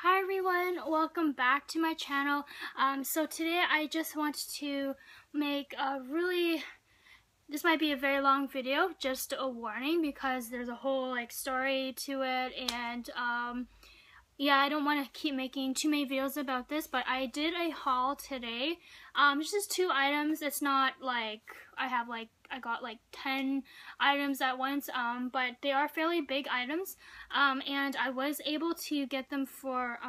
Hi everyone, welcome back to my channel. So today I just want to make this might be a very long video, just a warning because there's a whole story to it, and yeah, I don't want to keep making too many videos about this, but I did a haul today. It's just 2 items. It's not like I got 10 items at once, but they are fairly big items, and I was able to get them for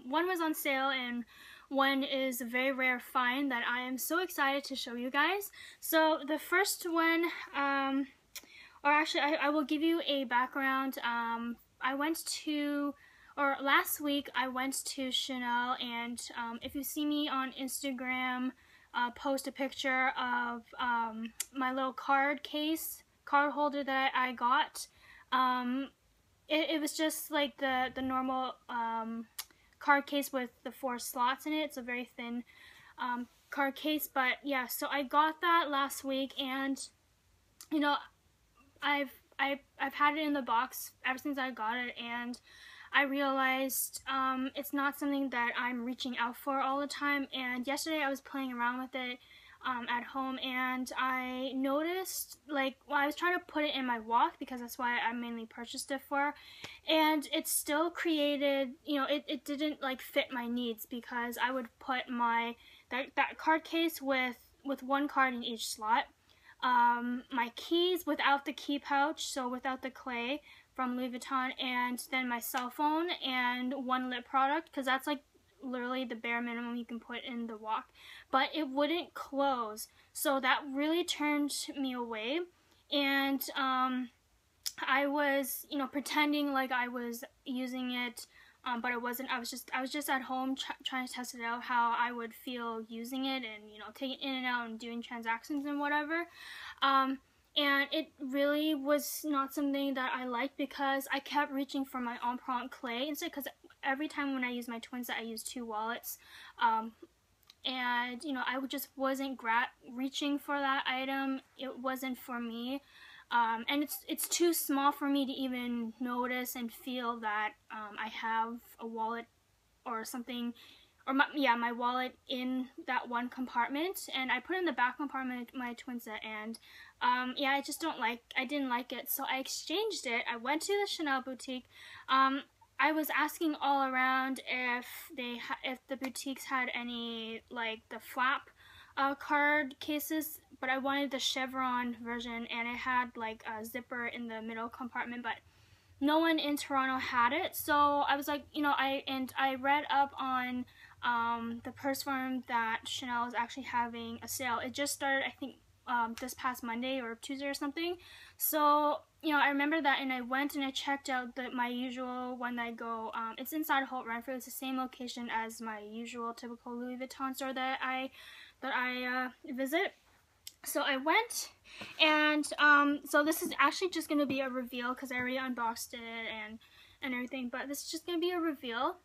one was on sale and one is a very rare find that I am so excited to show you guys. So the first one, or actually I will give you a background. Last week I went to Chanel, and if you see me on Instagram post a picture of my little card holder that I got, it was just like the normal card case with the 4 slots in it. It's a very thin card case, but yeah, so I got that last week, and you know, I've had it in the box ever since I got it, and I realized it's not something that I'm reaching out for all the time. And yesterday I was playing around with it at home, and I noticed, I was trying to put it in my walk because that's why I mainly purchased it for, and it still created, it didn't fit my needs, because I would put that card case with 1 card in each slot, my keys without the key pouch, so without the clay from Louis Vuitton, and then my cell phone and 1 lip product, because that's literally the bare minimum you can put in the walk. But it wouldn't close, so that really turned me away. And I was pretending like I was using it, but I wasn't. I was just at home trying to test it out, how I would feel using it, and taking it in and out and doing transactions and whatever. And it really was not something that I liked, because I kept reaching for my Empreinte clay instead, because every time when I use my twin set, I use 2 wallets, and I just wasn't reaching for that item. It wasn't for me, and it's too small for me to even notice and feel that I have a wallet or something, or my wallet in that one compartment, and I put it in the back compartment of my twin set, and yeah, I didn't like it, so I exchanged it. I went to the Chanel boutique. I was asking all around if the boutiques had any the flap card cases, but I wanted the chevron version, and it had a zipper in the middle compartment, but no one in Toronto had it. So I was like, I read up on the purse firm that Chanel is actually having a sale. It just started, I think, this past Monday or Tuesday or something. So I remember that, and I went and I checked out my usual one that I go. It's inside Holt Renfrew. It's the same location as my usual typical Louis Vuitton store that I visit. So I went, and so this is actually just gonna be a reveal, because I already unboxed it and everything, but this is just gonna be a reveal.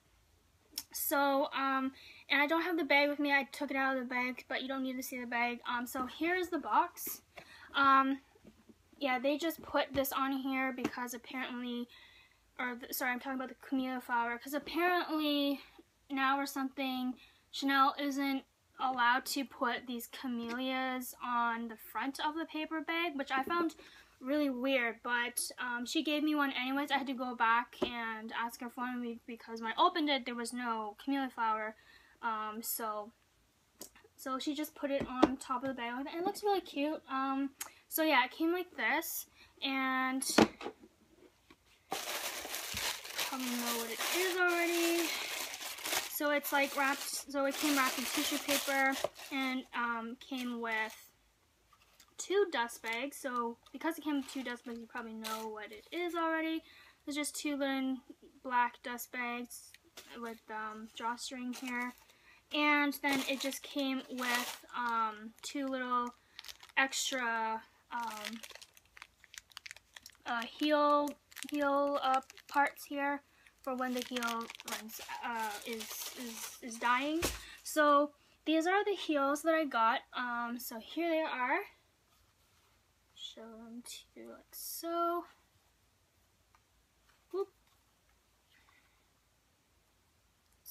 So and I don't have the bag with me. I took it out of the bag, but you don't need to see the bag. So here's the box. Yeah, they just put this on here because apparently, sorry, I'm talking about the camellia flower, because apparently now or something, Chanel isn't allowed to put these camellias on the front of the paper bag, which I found really weird, but she gave me one anyways. I had to go back and ask her for one, because when I opened it, there was no camellia flower. So she just put it on top of the bag, and it looks really cute. So yeah, it came like this, and probably know what it is already. So it's wrapped, so it came wrapped in tissue paper, and came with 2 dust bags. So because it came with 2 dust bags, you probably know what it is already. There's just 2 little black dust bags with drawstring here, and then it just came with 2 little extra heel parts here for when the heel is dying. So these are the heels that I got. So here they are. Show them to you like so. Whoop.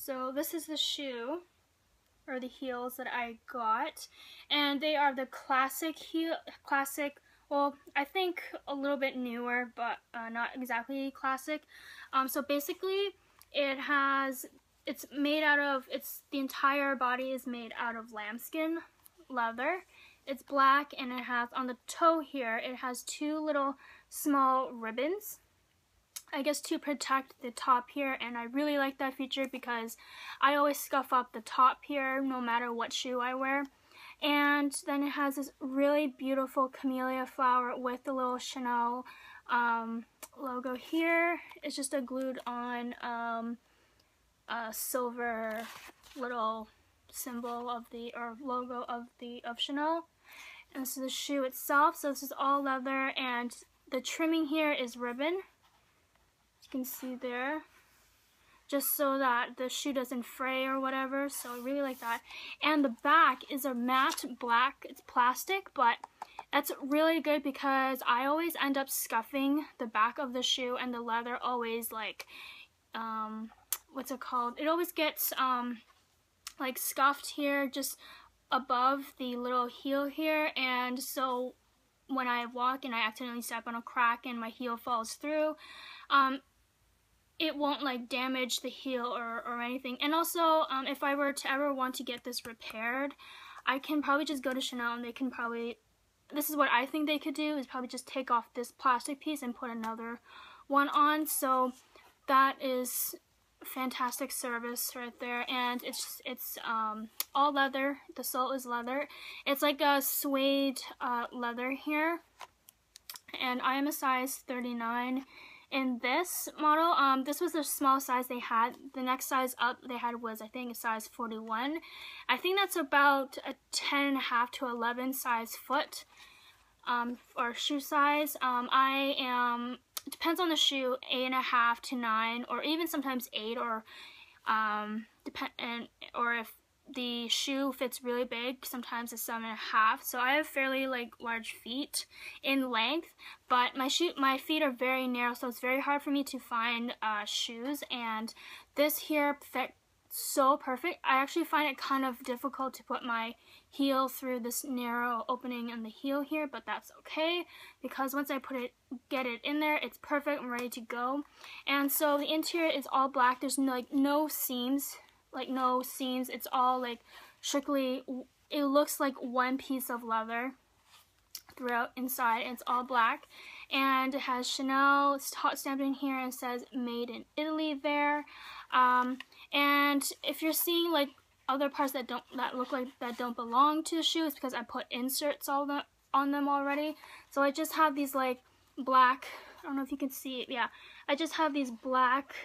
So this is the shoe, or the heels that I got, and they are the classic heel, well, I think a little bit newer, but not exactly classic. So basically it's made out of, the entire body is made out of lambskin leather. It's black, and it has, on the toe here, it has two little small ribbons, I guess, to protect the top here, and I really like that feature because I always scuff up the top here no matter what shoe I wear. And then it has this really beautiful camellia flower with the little Chanel logo here. It's just a glued on silver little symbol of or logo of Chanel. And this is the shoe itself. So this is all leather, and the trimming here is ribbon. You can see there, just so that the shoe doesn't fray or whatever. So I really like that. And the back is a matte black. It's plastic, but that's really good because I always end up scuffing the back of the shoe, and the leather always, like, what's it called? It always gets like scuffed here, just above the little heel here, and so when I walk and I accidentally step on a crack and my heel falls through, it won't like damage the heel or anything. And also, if I were to ever want to get this repaired, I can probably just go to Chanel, and they can probably, this is what I think they could do, is probably just take off this plastic piece and put another one on. So that is fantastic service right there. And it's all leather. The sole is leather. It's like a suede leather here, and I am a size 39 in this model. This was the small size they had. The next size up they had was, I think, a size 41. I think that's about a 10.5 to 11 size foot or shoe size. I am, it depends on the shoe, 8.5 to 9, or even sometimes 8, or or if the shoe fits really big, sometimes it's 7.5. So I have fairly like large feet in length, but my feet are very narrow, so it's very hard for me to find shoes. And this here fit so perfect. I actually find it kind of difficult to put my heel through this narrow opening in the heel here, but that's okay because once I get it in there, it's perfect and ready to go. And so the interior is all black. There's no seams. It's all like strictly, it looks like one piece of leather throughout inside, and it's all black, and it has Chanel hot stamped in here and says made in Italy there. And if you're seeing like other parts that don't belong to the shoe, it's because I put inserts on them already. So I just have these like black, I don't know if you can see it, yeah, I just have these black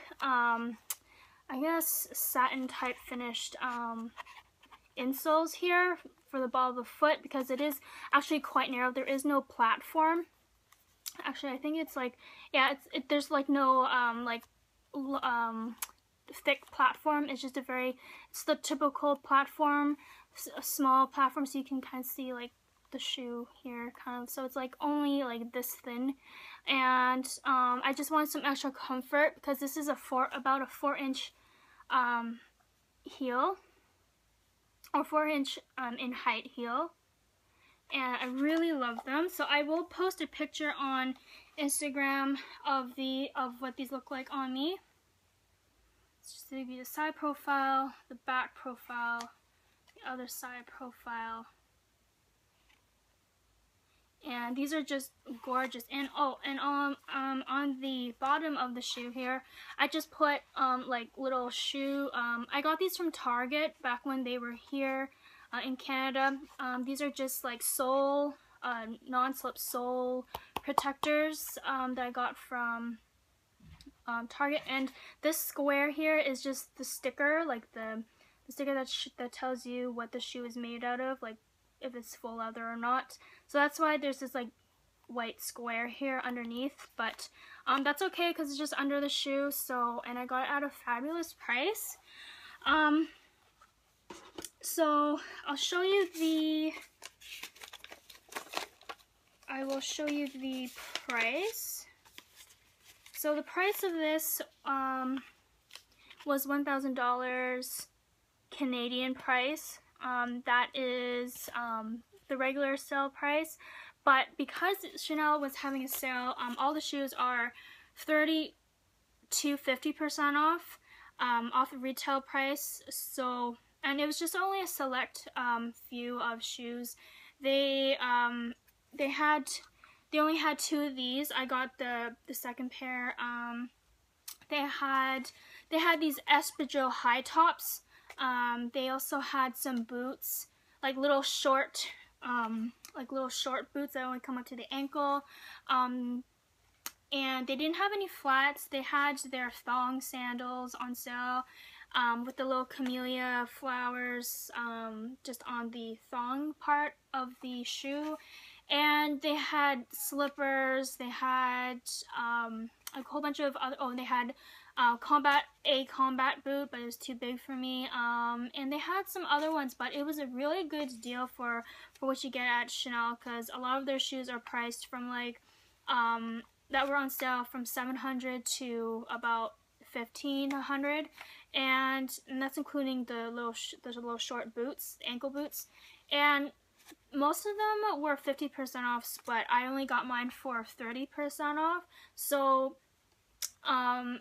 I guess satin type finished insoles here for the ball of the foot, because it is actually quite narrow. There is no platform. Actually, I think it's like, yeah, there's like no thick platform. It's just it's the typical platform, a small platform, so you can kind of see like the shoe here kind of. So it's like only like this thin. And I just wanted some extra comfort because this is about a 4-inch heel, or 4-inch in height heel, and I really love them. So I will post a picture on Instagram of what these look like on me. It's just going to be the side profile, the back profile, the other side profile. And these are just gorgeous. And on the bottom of the shoe here, I just put like little shoe, I got these from Target back when they were here in Canada. These are just like sole, non-slip sole protectors that I got from Target. And this square here is just the sticker, like the sticker that tells you what the shoe is made out of, like if it's full leather or not. So that's why there's this like white square here underneath, but that's okay because it's just under the shoe. So, and I got it at a fabulous price. So I will show you the price. So the price of this was $1,000 Canadian price. That is the regular sale price, but because Chanel was having a sale, all the shoes are 30 to 50% off the retail price. So, and it was just only a select few of shoes. They only had 2 of these. I got the second pair. They had these espadrille high tops. They also had some boots, like little short boots that only come up to the ankle. And they didn't have any flats. They had their thong sandals on sale, with the little camellia flowers just on the thong part of the shoe. And they had slippers. They had a whole bunch of other. Oh, they had combat boot, but it was too big for me. And they had some other ones, but it was a really good deal for what you get at Chanel, because a lot of their shoes are priced from like that were on sale from $700 to about $1,500, and that's including the little short boots, ankle boots, and most of them were 50% off, but I only got mine for 30% off. So $700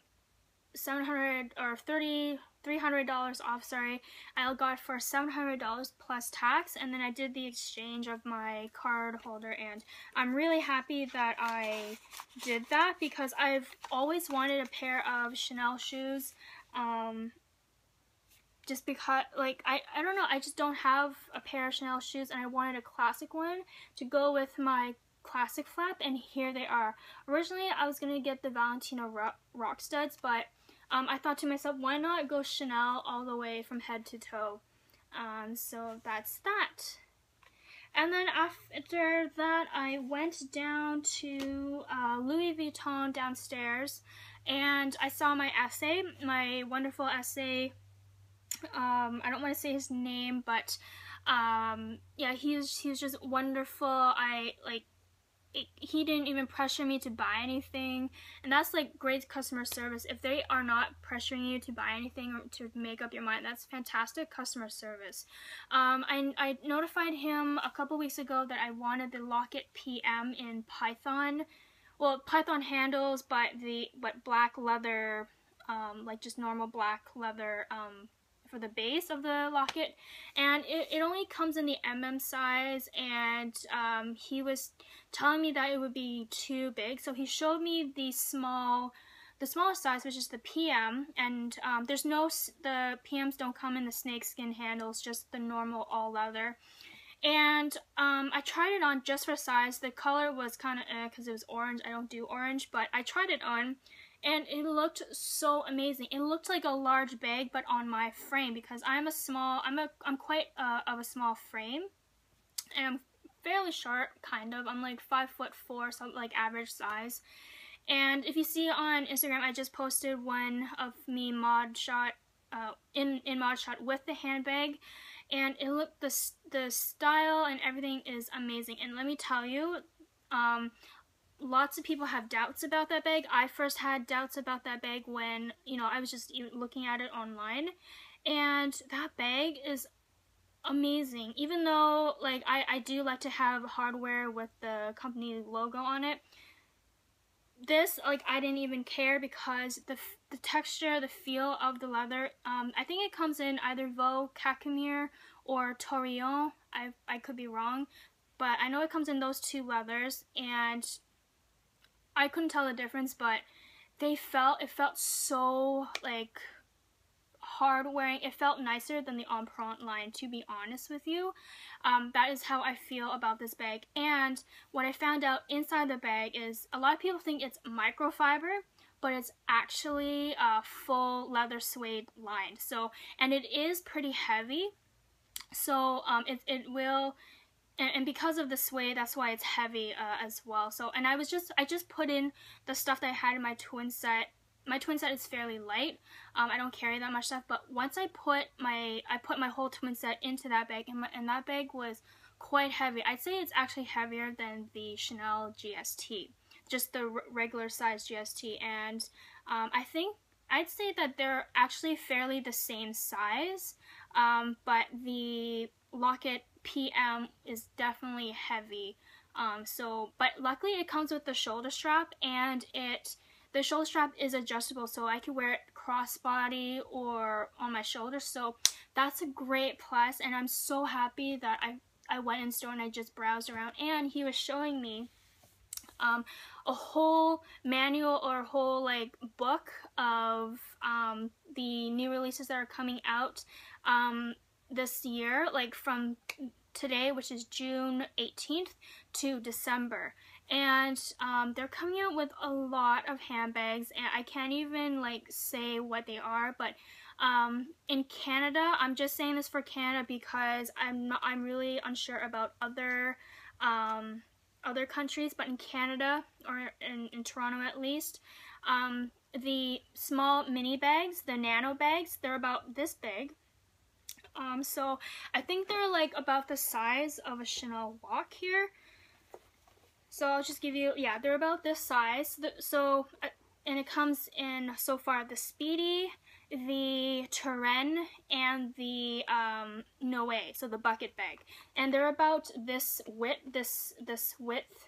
or $300 off, sorry. I got it for $700 plus tax, and then I did the exchange of my card holder, and I'm really happy that I did that because I've always wanted a pair of Chanel shoes. Just because, like, I don't know, I just don't have a pair of Chanel shoes, and I wanted a classic one to go with my classic flap, and here they are. Originally, I was going to get the Valentino rock studs, but I thought to myself, why not go Chanel all the way from head to toe? So that's that. And then after that, I went down to Louis Vuitton downstairs, and I saw my essay, my wonderful essay. I don't want to say his name, but yeah, he was just wonderful. He didn't even pressure me to buy anything, and that's like great customer service. If they are not pressuring you to buy anything or to make up your mind, that's fantastic customer service. I notified him a couple weeks ago that I wanted the Locket PM in Python. Well, Python handles, but black leather, like just normal black leather for the base of the locket, and it only comes in the MM size, and he was telling me that it would be too big, so he showed me the smaller size, which is the PM, and the PMs don't come in the snakeskin handles, just the normal all leather. And I tried it on just for size. The color was kind of because it was orange. I don't do orange, but I tried it on, and it looked so amazing. It looked like a large bag, but on my frame, because I'm quite of a small frame, and I'm fairly short, kind of. I'm like 5'4", so like average size. And if you see on Instagram, I just posted one of me mod shot in mod shot with the handbag, and it looked the style and everything is amazing. And let me tell you, lots of people have doubts about that bag. I first had doubts about that bag when, I was just looking at it online, and that bag is amazing. Even though, like, I do like to have hardware with the company logo on it, this, like, I didn't even care because the texture, the feel of the leather, I think it comes in either veau, cachemire, or Torillon. I could be wrong, but I know it comes in those 2 leathers, and I couldn't tell the difference, but it felt so, like, hard wearing. It felt nicer than the Empreinte line, to be honest with you. That is how I feel about this bag. And what I found out inside the bag is a lot of people think it's microfiber, but it's actually full leather suede lined. So, and it is pretty heavy. So it will. And because of the suede, that's why it's heavy as well. So, and I just put in the stuff that I had in my twin set. My twin set is fairly light. I don't carry that much stuff, but once I put my whole twin set into that bag, and that bag was quite heavy. I'd say it's actually heavier than the Chanel GST, just the regular size GST. And I think I'd say that they're actually fairly the same size, but the locket PM is definitely heavy. But luckily it comes with the shoulder strap, and the shoulder strap is adjustable, so I can wear it crossbody or on my shoulders. So that's a great plus, and I'm so happy that I went in store and I just browsed around, and he was showing me a whole manual or a whole like book of the new releases that are coming out this year, like from today, which is June 18th, to December. And they're coming out with a lot of handbags, and I can't even like say what they are, but in Canada, I'm just saying this for Canada because I'm really unsure about other countries, but in Canada, or in Toronto at least, the small mini bags, the nano bags, they're about this big. So I think they're like about the size of a Chanel walk here. So I'll just give you, yeah, they're about this size. And it comes in so far the Speedy, the Turenne, and the Noe, so the bucket bag. And they're about this width, this width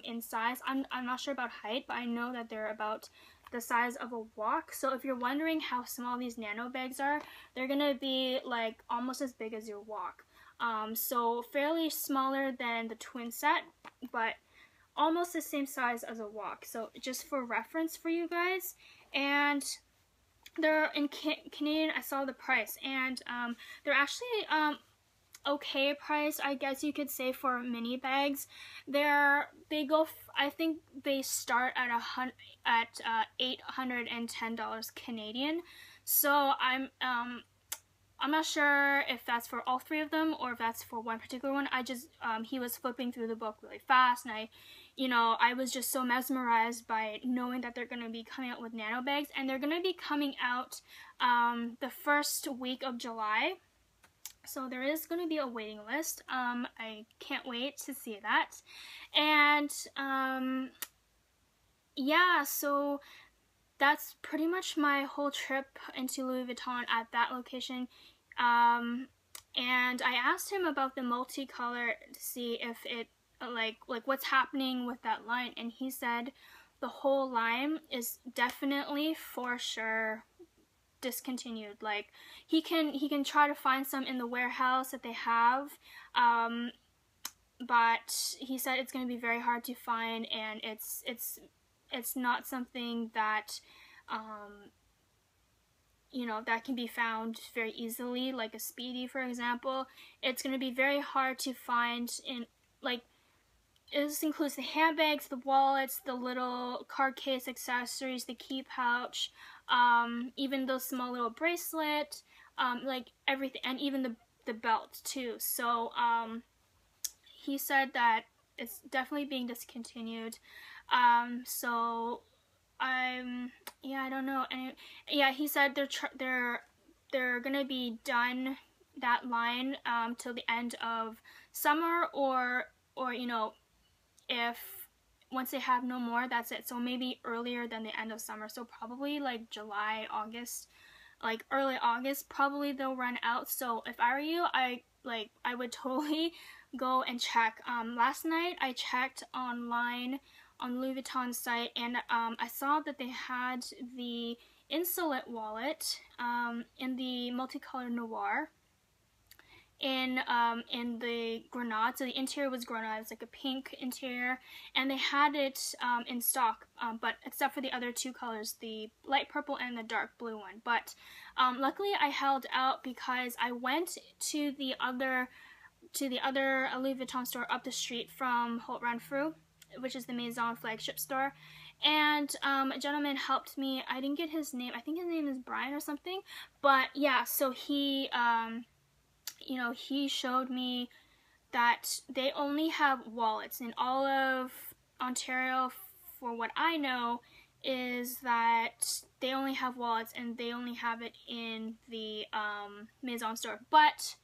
in size. I'm not sure about height, but I know that they're about the size of a walk. So if you're wondering how small these nano bags are, they're gonna be like almost as big as your walk. So fairly smaller than the twin set, but almost the same size as a walk. So just for reference for you guys. And they're in Canadian. I saw the price, and they're actually okay price, I guess you could say, for mini bags. They go, I think they start at $810 Canadian. So I'm not sure if that's for all three of them or if that's for one particular one. I just he was flipping through the book really fast, and I was just so mesmerized by knowing that they're going to be coming out with nano bags, and they're going to be coming out the first week of July. So there is going to be a waiting list. I can't wait to see that. And yeah, so that's pretty much my whole trip into Louis Vuitton at that location. And I asked him about the multicolor to see if it like what's happening with that line, and he said the whole line is definitely for sure discontinued. Like he can try to find some in the warehouse that they have, but he said it's going to be very hard to find, and it's not something that that can be found very easily, like a Speedy, for example. It's going to be very hard to find in, like, this includes the handbags, the wallets, the little card case accessories, the key pouch, even those small little bracelet, like everything, and even the belt too. So he said that it's definitely being discontinued. So yeah, I don't know. And yeah, he said they're gonna be done, that line, till the end of summer, or if once they have no more, that's it. So maybe earlier than the end of summer. So probably like July, August, like early August, probably they'll run out. So if I were you, I would totally go and check. Last night I checked online on Louis Vuitton's site, and I saw that they had the Insolent wallet in the multicolor noir, in the grenade. So the interior was grenade. It's like a pink interior, and they had it in stock, but except for the other two colors, the light purple and the dark blue one. But luckily I held out because I went to the other Louis Vuitton store up the street from Holt Renfrew, which is the Maison flagship store, and a gentleman helped me. I didn't get his name. I think his name is Brian or something. But yeah, so he he showed me that they only have wallets in all of Ontario. For what I know is that they only have wallets, and they only have it in the Maison store. But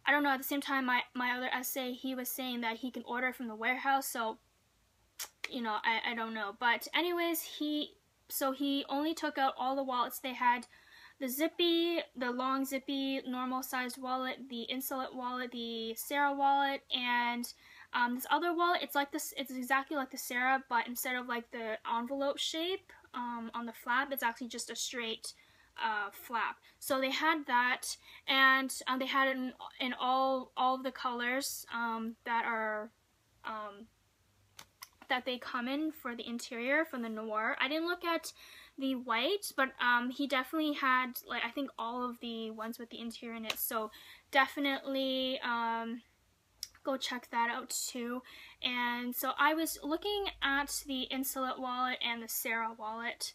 I don't know, at the same time, my other essay, he was saying that he can order from the warehouse, so I don't know. But anyways, he So he only took out all the wallets. They had the zippy, the long zippy, normal sized wallet, the Insolite wallet, the Sarah wallet, and this other wallet. It's like this. It's exactly like the Sarah, but instead of like the envelope shape on the flap, it's actually just a straight flap. So they had that, and they had it in all of the colors that are that they come in for the interior from the Noir. I didn't look at the white, but he definitely had, like, I think all of the ones with the interior in it, so definitely go check that out too. And so I was looking at the Insolite wallet and the Sarah wallet,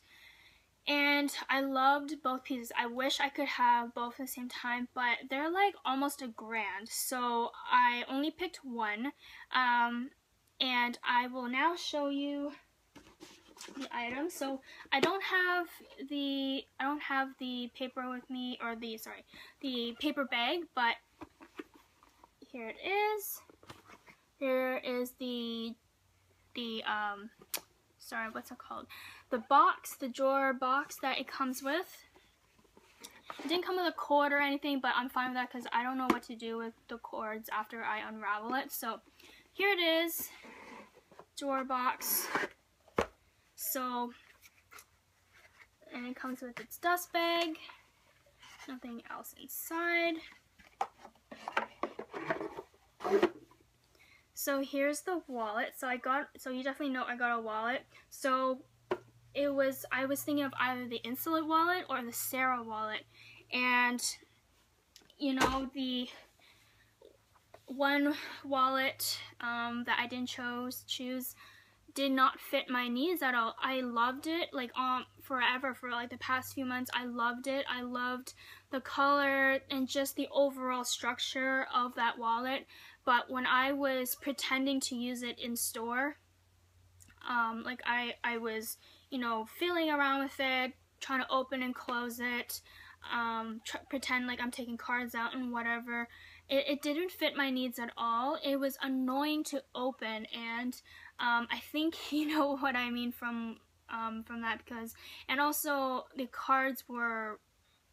and I loved both pieces. I wish I could have both at the same time, but they're like almost $1,000, so I only picked one. And I will now show you the items. So I don't have the paper with me, or the paper bag, but here it is. Here is the sorry, what's it called? The box, the drawer box that it comes with. It didn't come with a cord or anything, but I'm fine with that because I don't know what to do with the cords after I unravel it. So here it is, drawer box. So, and it comes with its dust bag, nothing else inside. So here's the wallet. So you definitely know I got a wallet. So I was thinking of either the Insolite wallet or the Sarah wallet. And, you know, the one wallet that I didn't choose did not fit my needs at all. I loved it, like, forever, for like the past few months. I loved it. I loved the color and just the overall structure of that wallet. But when I was pretending to use it in store, like I was, you know, feeling around with it, trying to open and close it, pretend like I'm taking cards out and whatever. It didn't fit my needs at all. It was annoying to open, and I think you know what I mean from that, because, and also the cards were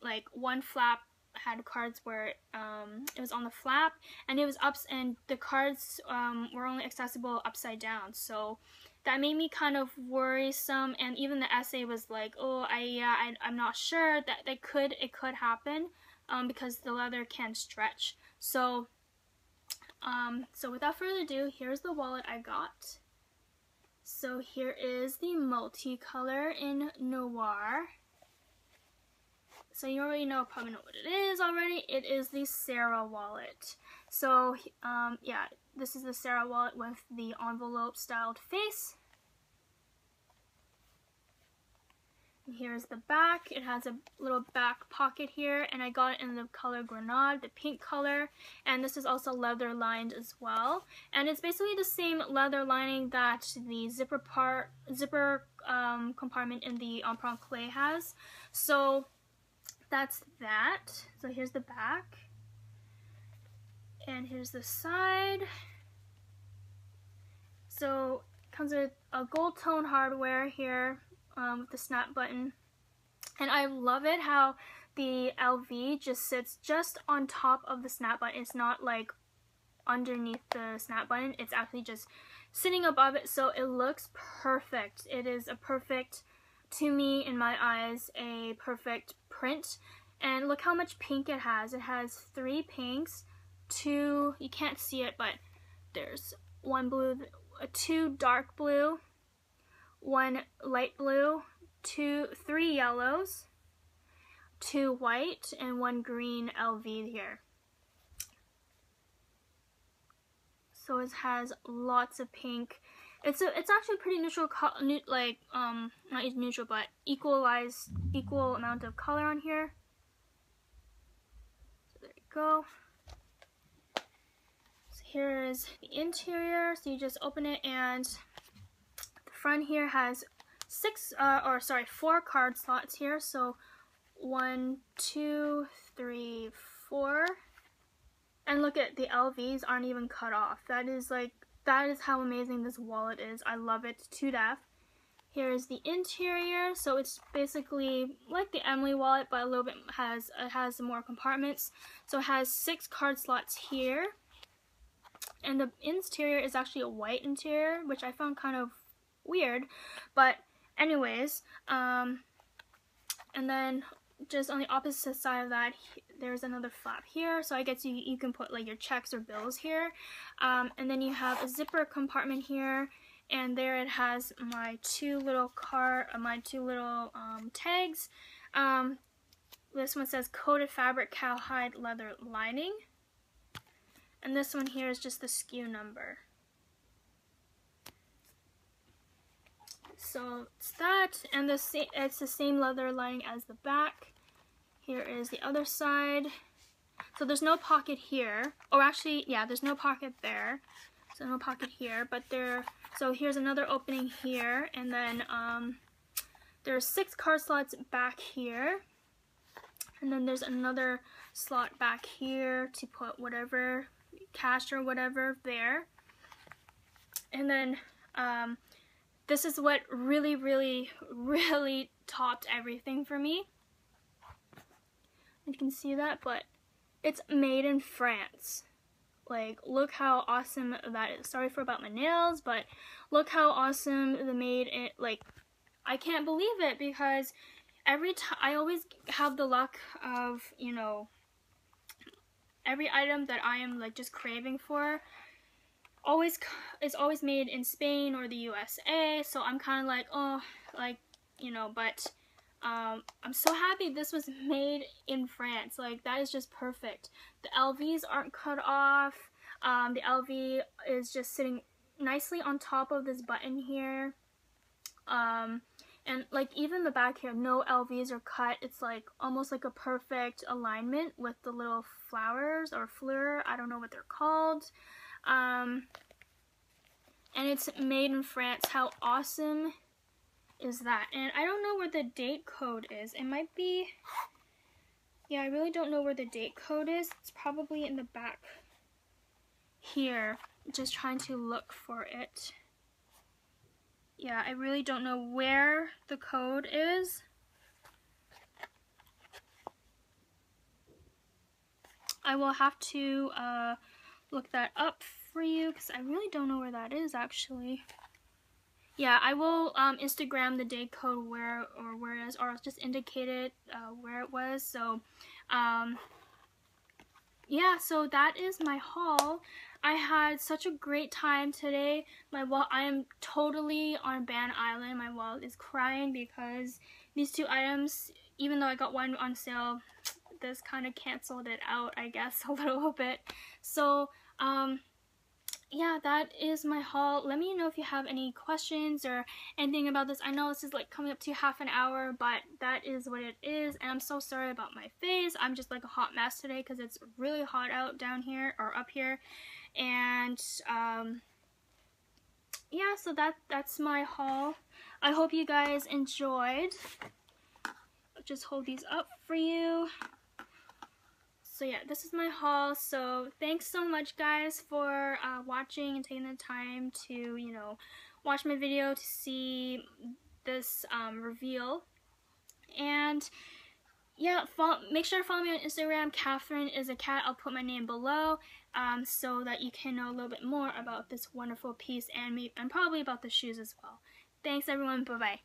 like, one flap had cards where it was on the flap, and it was and the cards were only accessible upside down, so that made me kind of worrisome. And even the essay was like, oh, I'm not sure that it could happen because the leather can stretch. So so without further ado, here's the wallet I got. So here is the multicolor in Noir. So you already probably know what it is already. It is the Sarah wallet. So yeah, this is the Sarah wallet with the envelope styled face. And here's the back. It has a little back pocket here, and I got it in the color Grenade, the pink color, and this is also leather lined as well. And it's basically the same leather lining that the zipper compartment in the Emprunt Clay has. So that's that. So here's the back, and here's the side. So it comes with a gold tone hardware here with the snap button, and I love it how the LV just sits just on top of the snap button. It's not like underneath the snap button, it's actually just sitting above it, so it looks perfect. It is a perfect, to me, in my eyes, a perfect print. And look how much pink it has. It has 3 pinks, 2, you can't see it, but there's 1 blue, 2 dark blue, 1 light blue, 3 yellows, 2 white, and 1 green LV here. So it has lots of pink. It's actually pretty neutral, like not neutral, but equal amount of color on here. So there you go. So here is the interior. So you just open it, and the front here has 4 card slots here. So 1, 2, 3, 4. And look at the LVs aren't even cut off. That is how amazing this wallet is. I love it to death. Here is the interior. So it's basically like the Emily wallet, but a little bit has more compartments. So it has 6 card slots here. And the interior is actually a white interior, which I found kind of weird. But anyways, and then just on the opposite side of that, there's another flap here. So I guess you can put like your checks or bills here. And then you have a zipper compartment here. And there it has my two little tags. This one says coated fabric cowhide leather lining. And this one here is just the SKU number. So it's that, and it's the same leather lining as the back. Here is the other side. So there's no pocket here. Or actually, yeah, there's no pocket there. So no pocket here, but so here's another opening here, and then there's 6 card slots back here. And then there's another slot back here to put whatever, cash or whatever there. And then this is what really, really, really topped everything for me. You can see that, but it's made in France. Like, look how awesome that is. Sorry about my nails, but look how awesome the made it. Like, I can't believe it, because every time I always have the luck of, you know, every item that I am like just craving for is always made in Spain or the USA. So I'm kind of like, oh, like, you know, but I'm so happy this was made in France. Like, that is just perfect. The LVs aren't cut off. The LV is just sitting nicely on top of this button here. And like even the back here, no LVs are cut. It's like almost like a perfect alignment with the little flowers or fleur. I don't know what they're called. And it's made in France. How awesome is that? And I don't know where the date code is. It might be, yeah, I really don't know where the date code is. It's probably in the back here. Just trying to look for it. Yeah, I really don't know where the code is. I will have to look that up for you, because I really don't know where that is actually. Yeah, I will Instagram the date code where it is, or I'll just indicate it where it was. So yeah, so that is my haul. I had such a great time today. I am totally on Ban Island. My wallet is crying because these 2 items, even though I got one on sale, this kind of canceled it out, I guess, a little bit. So yeah, that is my haul. Let me know if you have any questions or anything about this. I know this is like coming up to half an hour, but that is what it is. And I'm so sorry about my face. I'm just like a hot mess today because it's really hot out down here, or up here. And yeah, so that's my haul. I hope you guys enjoyed. I'll just hold these up for you. So yeah, this is my haul. So thanks so much, guys, for watching and taking the time to, you know, watch my video to see this reveal. And yeah, make sure to follow me on Instagram. Catherine is a cat. I'll put my name below so that you can know a little bit more about this wonderful piece, and probably about the shoes as well. Thanks, everyone. Bye-bye.